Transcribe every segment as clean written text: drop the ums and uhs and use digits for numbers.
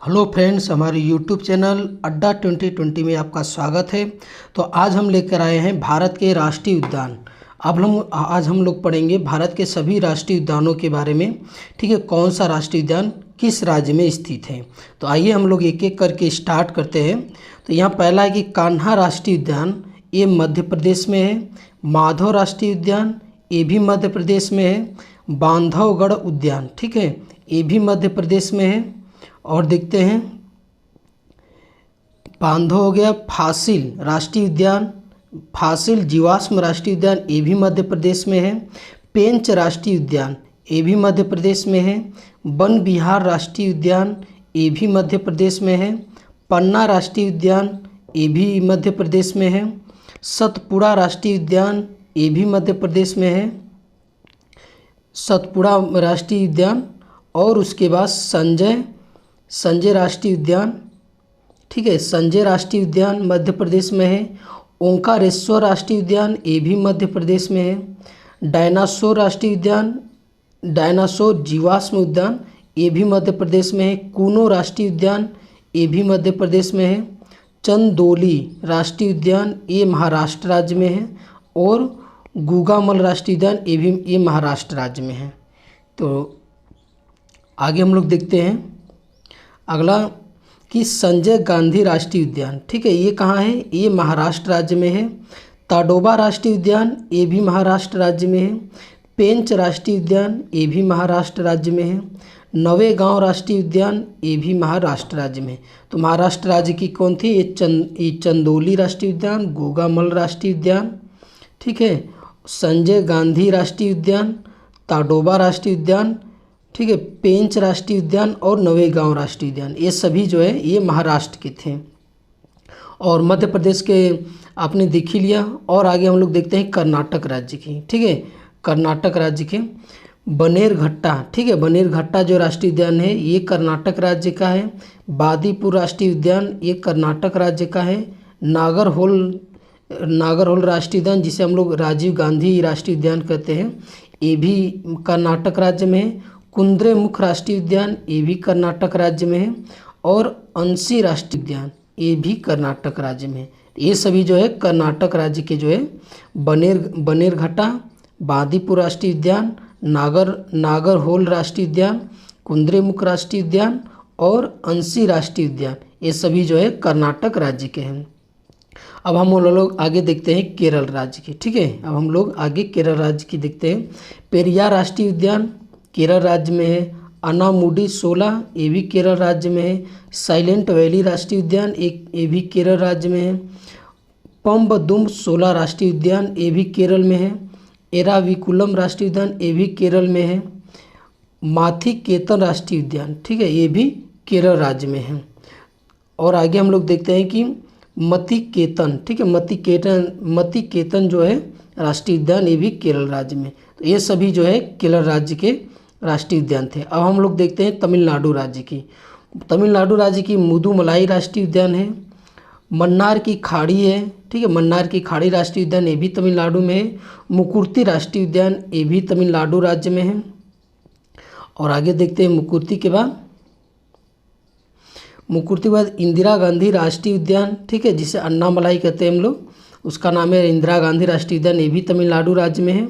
Hello friends, हमारे YouTube channel अड्डा 2020 में आपका स्वागत है। तो आज हम लेकर आए हैं भारत के राष्ट्रीय उद्यान। आज हम लोग पढ़ेंगे भारत के सभी राष्ट्रीय उद्यानों के बारे में। ठीक है, कौन सा राष्ट्रीय उद्यान किस राज्य में स्थित है। तो आइए हम लोग एक एक करके स्टार्ट करते हैं। तो यहाँ पहला है कि कान्हा राष्ट्रीय उद्यान, ये मध्य प्रदेश में है। माधव राष्ट्रीय उद्यान, ये भी मध्य प्रदेश में है। बांधवगढ़ उद्यान, ठीक है, ये भी मध्य प्रदेश में है। और देखते हैं, बांधव हो गया। फासिल राष्ट्रीय उद्यान, फासिल जीवाश्म राष्ट्रीय उद्यान, ये भी मध्य प्रदेश में है। पेंच राष्ट्रीय उद्यान, ये भी मध्य प्रदेश में है। वन विहार राष्ट्रीय उद्यान, ये भी मध्य प्रदेश में है। पन्ना राष्ट्रीय उद्यान, ये भी मध्य प्रदेश में है। सतपुड़ा राष्ट्रीय उद्यान, ये भी मध्य प्रदेश में है, सतपुड़ा राष्ट्रीय उद्यान। और उसके बाद संजय राष्ट्रीय उद्यान, ठीक है, संजय राष्ट्रीय उद्यान मध्य प्रदेश में है। ओंकारेश्वर राष्ट्रीय उद्यान, ये भी मध्य प्रदेश में है। डायनासोर राष्ट्रीय उद्यान, डायनासोर जीवाश्म उद्यान, ये भी मध्य प्रदेश में है। कूनो राष्ट्रीय उद्यान, ये भी मध्य प्रदेश में है। चंदोली राष्ट्रीय उद्यान, ये महाराष्ट्र राज्य में है। और गुगामल राष्ट्रीय उद्यान, ये महाराष्ट्र राज्य में है। तो आगे हम लोग देखते हैं अगला कि संजय गांधी राष्ट्रीय उद्यान, ठीक है, ये कहाँ है, ये महाराष्ट्र राज्य में है। ताडोबा राष्ट्रीय उद्यान, ये भी महाराष्ट्र राज्य में है। पेंच राष्ट्रीय उद्यान, ये भी महाराष्ट्र राज्य में है। नवेगांव राष्ट्रीय उद्यान, ये भी महाराष्ट्र राज्य में है। तो महाराष्ट्र राज्य की कौन थी, ये चंदोली राष्ट्रीय उद्यान, गोगामल राष्ट्रीय उद्यान, ठीक है, संजय गांधी राष्ट्रीय उद्यान, ताडोबा राष्ट्रीय उद्यान, ठीक है, पेंच राष्ट्रीय उद्यान और नवेगांव राष्ट्रीय उद्यान, ये सभी जो है ये महाराष्ट्र के थे। और मध्य प्रदेश के आपने देख ही लिया। और आगे हम लोग देखते हैं कर्नाटक राज्य की, ठीक है, कर्नाटक राज्य के बनेरघट्टा, ठीक है, बनेरघट्टा जो राष्ट्रीय उद्यान है ये कर्नाटक राज्य का है। बादीपुर राष्ट्रीय उद्यान, ये कर्नाटक राज्य का है। नागरहोल राष्ट्रीय उद्यान, जिसे हम लोग राजीव गांधी राष्ट्रीय उद्यान कहते हैं, ये भी कर्नाटक राज्य में है। कुद्रेमुख राष्ट्रीय उद्यान, ये भी कर्नाटक राज्य में है। और अंशी राष्ट्रीय उद्यान, ये भी कर्नाटक राज्य में है। ये सभी जो है कर्नाटक राज्य के जो है बनेरघट्टा, बादीपुर राष्ट्रीय उद्यान, नागरहोल राष्ट्रीय उद्यान, कुद्रेमुख राष्ट्रीय उद्यान और अंशी राष्ट्रीय उद्यान, ये सभी जो है कर्नाटक राज्य के हैं। अब हम लोग आगे देखते हैं केरल राज्य की, ठीक है, अब हम लोग आगे केरल राज्य की देखते हैं। पेरियार राष्ट्रीय उद्यान केरल राज्य में है। अनामुडी शोला, ये भी केरल राज्य में है। साइलेंट वैली राष्ट्रीय उद्यान, ये भी केरल राज्य में है। पंबदुम शोला राष्ट्रीय उद्यान, ये भी केरल में है। एराविकुलम राष्ट्रीय उद्यान, ये भी केरल में है। माथिकेतन राष्ट्रीय उद्यान, ठीक है, ये भी केरल राज्य में है। और आगे हम लोग देखते हैं कि मतिकेतन, ठीक है, मतिकेतन जो है राष्ट्रीय उद्यान, ये भी केरल राज्य में। तो ये सभी जो है केरल राज्य के राष्ट्रीय उद्यान थे। अब हम लोग देखते हैं तमिलनाडु राज्य की। तमिलनाडु राज्य की मुदुमलाई राष्ट्रीय उद्यान है। मन्नार की खाड़ी है, ठीक है, मन्नार की खाड़ी राष्ट्रीय उद्यान, ये भी तमिलनाडु में है। मुकुर्ती राष्ट्रीय उद्यान, ये भी तमिलनाडु राज्य में है। और आगे देखते हैं मुकुर्ती के बाद इंदिरा गांधी राष्ट्रीय उद्यान, ठीक है, जिसे अन्नामलाई कहते हैं हम लोग, उसका नाम है इंदिरा गांधी राष्ट्रीय उद्यान, ये भी तमिलनाडु राज्य में है।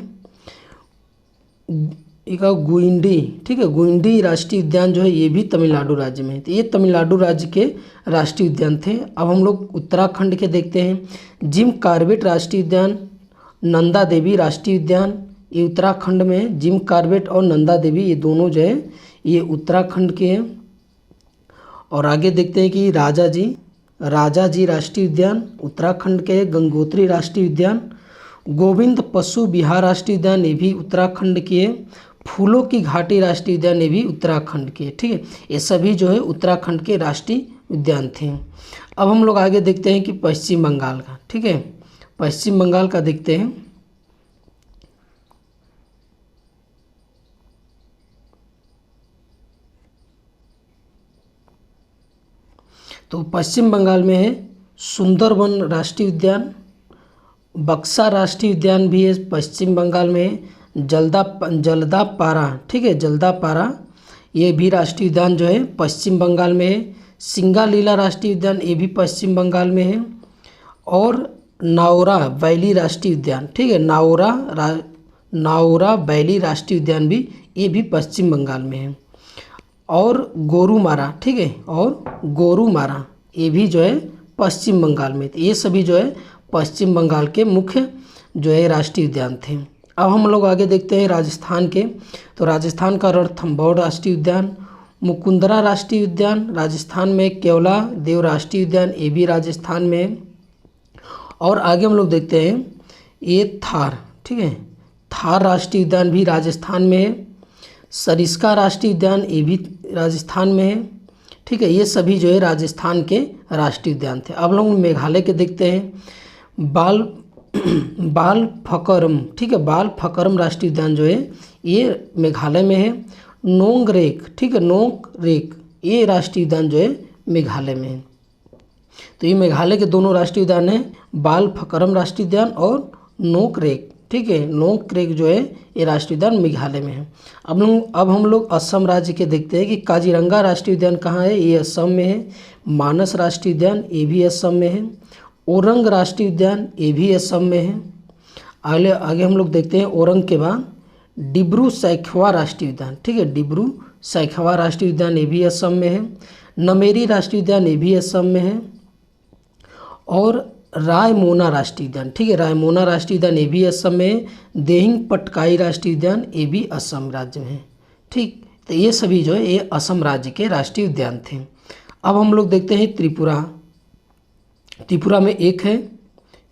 एक गुइंडी, ठीक है, गुइंडी राष्ट्रीय उद्यान जो है ये भी तमिलनाडु राज्य में है। तो ये तमिलनाडु राज्य के राष्ट्रीय उद्यान थे। अब हम लोग उत्तराखंड के देखते हैं। जिम कॉर्बेट राष्ट्रीय उद्यान, नंदा देवी राष्ट्रीय उद्यान, ये उत्तराखंड में है। जिम कॉर्बेट और नंदा देवी, ये दोनों जो है ये उत्तराखंड के हैं। और आगे देखते हैं कि राजाजी राष्ट्रीय उद्यान उत्तराखंड के। गंगोत्री राष्ट्रीय उद्यान, गोविंद पशु विहार राष्ट्रीय उद्यान, ये भी उत्तराखंड के। फूलों की घाटी राष्ट्रीय उद्यान, ये भी उत्तराखंड के, ठीक है, ये सभी जो है उत्तराखंड के राष्ट्रीय उद्यान थे। अब हम लोग आगे देखते हैं कि पश्चिम बंगाल का, ठीक है, पश्चिम बंगाल का देखते हैं। तो पश्चिम बंगाल में है सुंदरवन राष्ट्रीय उद्यान, बक्सा राष्ट्रीय उद्यान भी है पश्चिम बंगाल में है। जल्दापारा, ठीक है, जल्दापारा, ये भी राष्ट्रीय उद्यान जो है पश्चिम बंगाल में है। सिंगालीला राष्ट्रीय उद्यान ये भी पश्चिम बंगाल में है। और नाओरा वैली राष्ट्रीय उद्यान, ठीक है, नाओरा वैली राष्ट्रीय उद्यान भी ये भी पश्चिम बंगाल में है। और गोरुमारा, ठीक है, और गोरुमारा ये भी जो है पश्चिम बंगाल में। ये सभी जो है पश्चिम बंगाल के मुख्य जो है राष्ट्रीय उद्यान थे। अब हम लोग आगे देखते हैं राजस्थान के। तो राजस्थान का रणथंभौर राष्ट्रीय उद्यान, मुकुंदरा राष्ट्रीय उद्यान राजस्थान में, केवला देव राष्ट्रीय उद्यान ये भी राजस्थान में है। और आगे हम लोग देखते हैं ये थार, ठीक है, थार राष्ट्रीय उद्यान भी राजस्थान में है। सरिस्का राष्ट्रीय उद्यान ये भी राजस्थान में है, ठीक है। ये सभी जो है राजस्थान के राष्ट्रीय उद्यान थे। अब लोग मेघालय के देखते हैं। बाल फकरम, ठीक है, बाल फकरम राष्ट्रीय उद्यान जो है ये मेघालय में है। नोंगरेक, ठीक है, नोंगरेक ये राष्ट्रीय उद्यान जो है मेघालय में है। तो ये मेघालय के दोनों राष्ट्रीय उद्यान हैं, बाल फकरम राष्ट्रीय उद्यान और नोंगरेक, ठीक है। नोंगरेक जो है ये राष्ट्रीय उद्यान मेघालय में है। अब हम लोग असम राज्य के देखते हैं कि काजीरंगा राष्ट्रीय उद्यान कहाँ है। ये असम में है। मानस राष्ट्रीय उद्यान ये भी असम में है। ओरंग राष्ट्रीय उद्यान ये भी असम में है। आगे हम लोग देखते हैं ओरंग के बाद डिब्रू सैखवा राष्ट्रीय उद्यान, ठीक है, डिब्रू सैखवा राष्ट्रीय उद्यान ये भी असम में है। नमेरी राष्ट्रीय उद्यान ये भी असम में है। और रायमोना राष्ट्रीय उद्यान, ठीक है, रायमोना राष्ट्रीय उद्यान ये भी असम में है। देहिंग पटकाई राष्ट्रीय उद्यान ये भी असम राज्य में है, ठीक। तो ये सभी जो है ये असम राज्य के राष्ट्रीय उद्यान थे। अब हम लोग देखते हैं त्रिपुरा। त्रिपुरा में एक है,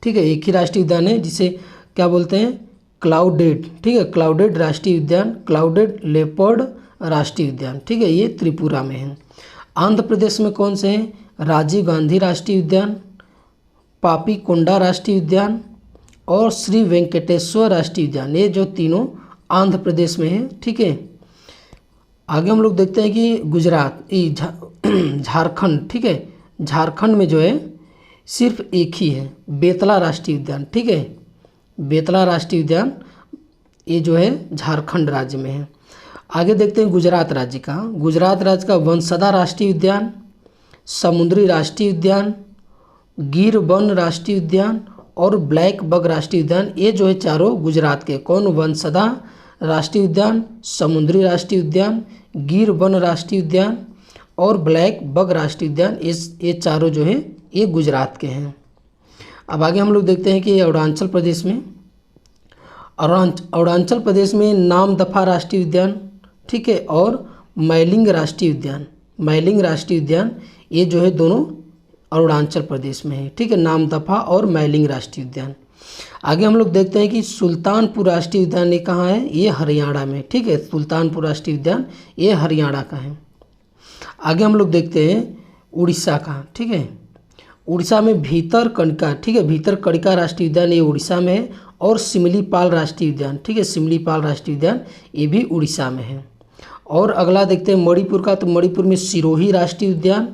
ठीक है, एक ही राष्ट्रीय उद्यान है जिसे क्या बोलते हैं, क्लाउडेड, ठीक है, क्लाउडेड राष्ट्रीय उद्यान, क्लाउडेड लेपर्ड राष्ट्रीय उद्यान, ठीक है, ये त्रिपुरा में है। आंध्र प्रदेश में कौन से हैं, राजीव गांधी राष्ट्रीय उद्यान, पापी कोंडा राष्ट्रीय उद्यान और श्री वेंकटेश्वर राष्ट्रीय उद्यान, ये जो तीनों आंध्र प्रदेश में है, ठीक है। आगे हम लोग देखते हैं कि गुजरात, झारखंड, ठीक है, झारखंड में जो है सिर्फ एक ही है, बेतला राष्ट्रीय उद्यान, ठीक है, बेतला राष्ट्रीय उद्यान ये जो है झारखंड राज्य में है। आगे देखते हैं गुजरात राज्य का। गुजरात राज्य का वंसदा राष्ट्रीय उद्यान, समुद्री राष्ट्रीय उद्यान, गिर वन राष्ट्रीय उद्यान और ब्लैक बग राष्ट्रीय उद्यान, ये जो है चारों गुजरात के। कौन, वंसदा राष्ट्रीय उद्यान, समुद्री राष्ट्रीय उद्यान, गिर वन राष्ट्रीय उद्यान और ब्लैक बग राष्ट्रीय उद्यान, ये चारों जो है ये गुजरात के हैं। अब आगे हम लोग देखते हैं कि अरुणाचल प्रदेश में, अरुणाचल प्रदेश में नामदफा राष्ट्रीय उद्यान, ठीक है, और मैलिंग राष्ट्रीय उद्यान, मैलिंग राष्ट्रीय उद्यान ये जो है दोनों अरुणाचल प्रदेश में है, ठीक है, नामदफा और मैलिंग राष्ट्रीय उद्यान। आगे हम लोग देखते हैं कि सुल्तानपुर राष्ट्रीय उद्यान ये कहाँ है, ये हरियाणा में, ठीक है, सुल्तानपुर राष्ट्रीय उद्यान ये हरियाणा का है। आगे हम लोग देखते हैं उड़ीसा का, ठीक है, उड़ीसा में भीतरकनिका, ठीक है, भीतरकनिका राष्ट्रीय उद्यान ये उड़ीसा में है। और सिमलीपाल राष्ट्रीय उद्यान, ठीक है, सिमलीपाल राष्ट्रीय उद्यान ये भी उड़ीसा में है। और अगला देखते हैं मणिपुर का। तो मणिपुर में सिरोही राष्ट्रीय उद्यान,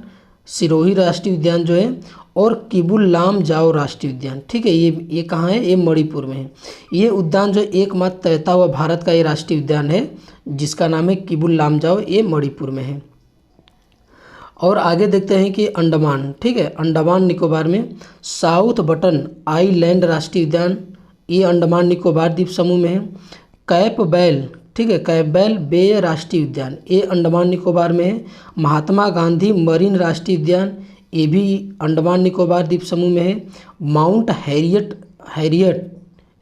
सिरोही राष्ट्रीय उद्यान जो है, और किबुल लामजाओ राष्ट्रीय उद्यान, ठीक है, ये कहाँ है, ये मणिपुर में है। ये उद्यान जो एकमात्र तैरता हुआ भारत का ये राष्ट्रीय उद्यान है जिसका नाम है किबुल लामजाओ, ये मणिपुर में है। और आगे देखते हैं कि अंडमान, ठीक है, अंडमान निकोबार में साउथ बटन आइलैंड राष्ट्रीय उद्यान ये अंडमान निकोबार द्वीप समूह में है। कैपबेल, ठीक है, कैपबेल बे राष्ट्रीय उद्यान ये अंडमान निकोबार में है। महात्मा गांधी मरीन राष्ट्रीय उद्यान ये भी अंडमान निकोबार द्वीप समूह में है। माउंट हैरियट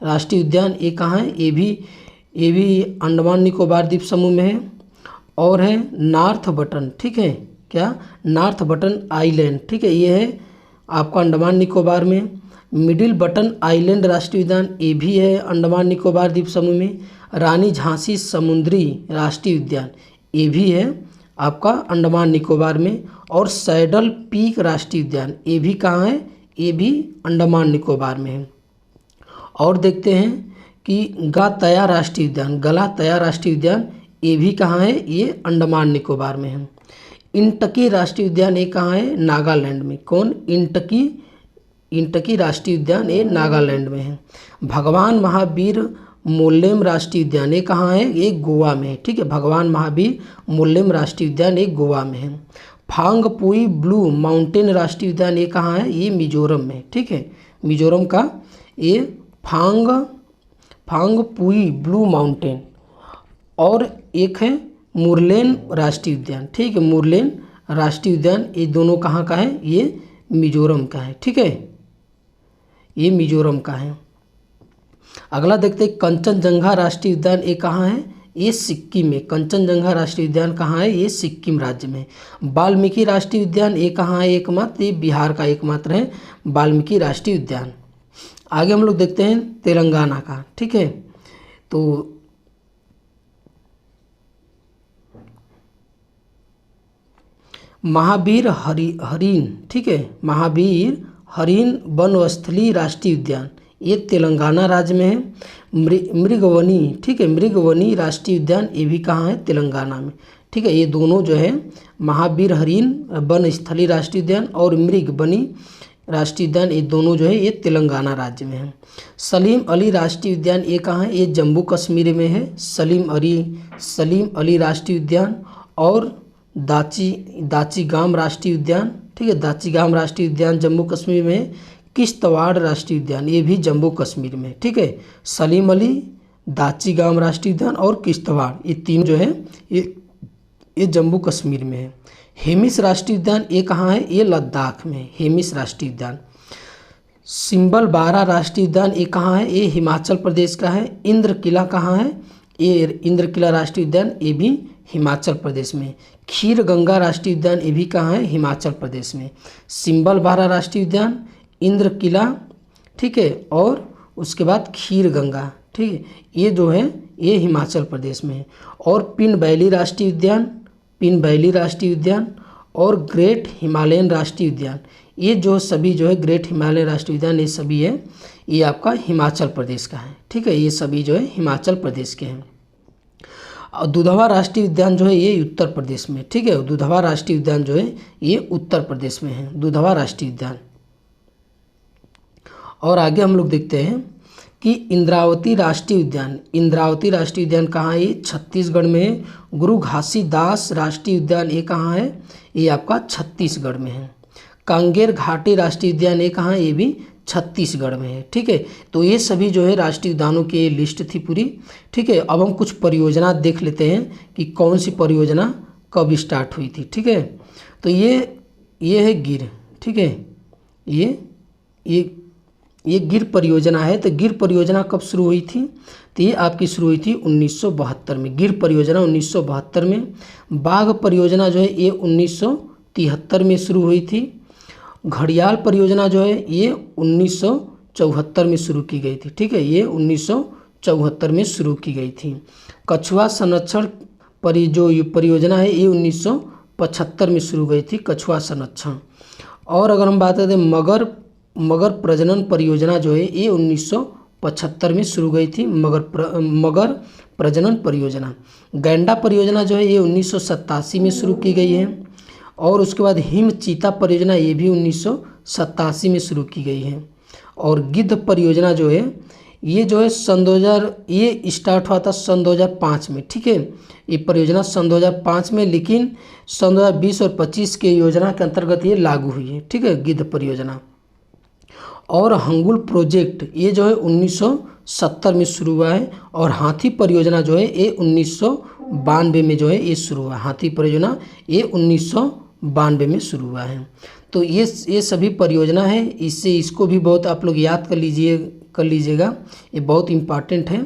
राष्ट्रीय उद्यान ये कहाँ है, ये भी अंडमान निकोबार द्वीप समूह में है। और है नॉर्थ बटन, ठीक है, क्या, नॉर्थ बटन आइलैंड, ठीक है, ये है आपका अंडमान निकोबार में। मिडिल बटन आइलैंड राष्ट्रीय उद्यान ये भी है अंडमान निकोबार द्वीप समूह में। रानी झांसी समुद्री राष्ट्रीय उद्यान ये भी है आपका अंडमान निकोबार में। और सैडल पीक राष्ट्रीय उद्यान ये भी कहाँ है, ये भी अंडमान निकोबार में है। और देखते हैं कि गलातया राष्ट्रीय उद्यान, गलातया राष्ट्रीय उद्यान ये भी कहाँ है, ये अंडमान निकोबार में है। इंटकी राष्ट्रीय उद्यान ये कहाँ है, नागालैंड में। कौन, इंटकी राष्ट्रीय उद्यान ये नागालैंड में है। भगवान महावीर मोल्लेम राष्ट्रीय उद्यान, ये कहाँ है? ये गोवा में है, ठीक है। भगवान महावीर मोल्लेम राष्ट्रीय उद्यान ये गोवा में है। फांगपुई ब्लू माउंटेन राष्ट्रीय उद्यान ये कहाँ है? ये मिजोरम में, ठीक है। मिजोरम का ये फांगपुई ब्लू माउंटेन। और एक है मुरलेन राष्ट्रीय उद्यान, ठीक है। मुरलेन राष्ट्रीय उद्यान ये दोनों कहाँ का है? ये मिजोरम का है, ठीक है। ये मिजोरम का है। अगला देखते हैं कंचनजंगा राष्ट्रीय उद्यान, ये कहाँ है? ये सिक्किम में। कंचनजंगा राष्ट्रीय उद्यान कहाँ है? ये सिक्किम राज्य में। वाल्मीकि राष्ट्रीय उद्यान ये कहाँ है? एकमात्र, ये बिहार का एकमात्र है वाल्मीकि राष्ट्रीय उद्यान। आगे हम लोग देखते हैं तेलंगाना का, ठीक है। तो महावीर हरिन, ठीक है। महावीर हरिन वनस्थली राष्ट्रीय उद्यान ये तेलंगाना राज्य में है। मृगवनी, ठीक है। मृगवनी राष्ट्रीय उद्यान ये भी कहाँ है? तेलंगाना में, ठीक है। ये दोनों जो है महावीर हरिन वनस्थली राष्ट्रीय उद्यान और मृगवनी राष्ट्रीय उद्यान ये दोनों जो है ये तेलंगाना राज्य में है। सलीम अली राष्ट्रीय उद्यान ये कहाँ है? ये जम्मू कश्मीर में है। सलीम अली राष्ट्रीय उद्यान और दाचीगाम राष्ट्रीय उद्यान, ठीक है। दाचीगाम राष्ट्रीय उद्यान जम्मू कश्मीर में है। किश्तवाड़ राष्ट्रीय उद्यान ये भी जम्मू कश्मीर में, ठीक है। सलीम अली, दाचीगाम राष्ट्रीय उद्यान और किश्तवाड़ ये तीन जो है ये जम्मू कश्मीर में है। हेमिस राष्ट्रीय उद्यान ये कहाँ है? ये लद्दाख में। हेमिस राष्ट्रीय उद्यान। सिंबल बारा राष्ट्रीय उद्यान ये कहाँ है? ये हिमाचल प्रदेश का है। इंद्र किला कहाँ है? ये इंद्र किला राष्ट्रीय उद्यान ये भी हिमाचल प्रदेश में। खीर गंगा राष्ट्रीय उद्यान ये भी कहाँ है? हिमाचल प्रदेश में। सिंबल बारा राष्ट्रीय उद्यान, इंद्र किला, ठीक है, और उसके बाद खीर गंगा, ठीक है, ये जो है ये हिमाचल प्रदेश में है। और पिन वैली राष्ट्रीय उद्यान और ग्रेट हिमालयन राष्ट्रीय उद्यान ये जो सभी जो है ग्रेट हिमालयन राष्ट्रीय उद्यान ये सभी है ये आपका हिमाचल प्रदेश का है, ठीक है। ये सभी जो है हिमाचल प्रदेश के हैं। और दुधवा राष्ट्रीय उद्यान जो है ये उत्तर प्रदेश में, ठीक है। दुधवा राष्ट्रीय उद्यान जो है ये उत्तर प्रदेश में है, दुधवा राष्ट्रीय उद्यान। और आगे हम लोग देखते हैं कि इंद्रावती राष्ट्रीय उद्यान कहाँ है? ये छत्तीसगढ़ में है। गुरु घासीदास राष्ट्रीय उद्यान ये कहाँ है? ये आपका छत्तीसगढ़ में है। कांगेर घाटी राष्ट्रीय उद्यान ये कहाँ है? ये भी छत्तीसगढ़ में है, ठीक है। तो ये सभी जो है राष्ट्रीय उद्यानों की लिस्ट थी पूरी, ठीक है। अब हम कुछ परियोजना देख लेते हैं कि कौन सी परियोजना कब स्टार्ट हुई थी, ठीक है। तो ये है गिर, ठीक है। ये गिर परियोजना है। तो गिर परियोजना कब शुरू हुई थी? तो ये आपकी शुरू हुई थी 1972 में। गिर परियोजना 1972 में। बाघ परियोजना जो है ये 1973 में शुरू हुई थी। घड़ियाल परियोजना जो है ये 1974 में शुरू की गई थी, ठीक है। ये 1974 में शुरू की गई थी। कछुआ संरक्षण परियोजना है ये 1975 में शुरू गई थी, कछुआ संरक्षण। और अगर हम बात करते हैं मगर प्रजनन परियोजना जो है ये 1975 में शुरू गई थी, मगर प्रजनन परियोजना। गैंडा परियोजना जो है ये 1987 में शुरू की गई है। और उसके बाद हिम चीता परियोजना ये भी 1987 में शुरू की गई है। और गिद्ध परियोजना जो है ये जो है सन 2000 ये स्टार्ट हुआ था सन 2005 में, ठीक है। ये परियोजना सन 2005 में, लेकिन सन 2020 और 25 के योजना के अंतर्गत ये लागू हुई है, ठीक है, गिद्ध परियोजना। और हंगुल प्रोजेक्ट ये जो है 1970 में शुरू हुआ है। और हाथी परियोजना जो है ये 1992 में जो है ये शुरू हुआ। हाथी परियोजना ये 1992 में शुरू हुआ है। तो ये सभी परियोजना है, इसको भी बहुत आप लोग याद कर लीजिएगा, ये बहुत इम्पॉर्टेंट है।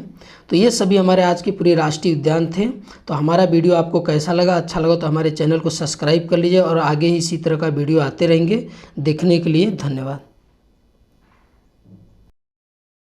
तो ये सभी हमारे आज के पूरे राष्ट्रीय उद्यान थे। तो हमारा वीडियो आपको कैसा लगा? अच्छा लगा तो हमारे चैनल को सब्सक्राइब कर लीजिए और आगे इसी तरह का वीडियो आते रहेंगे। देखने के लिए धन्यवाद।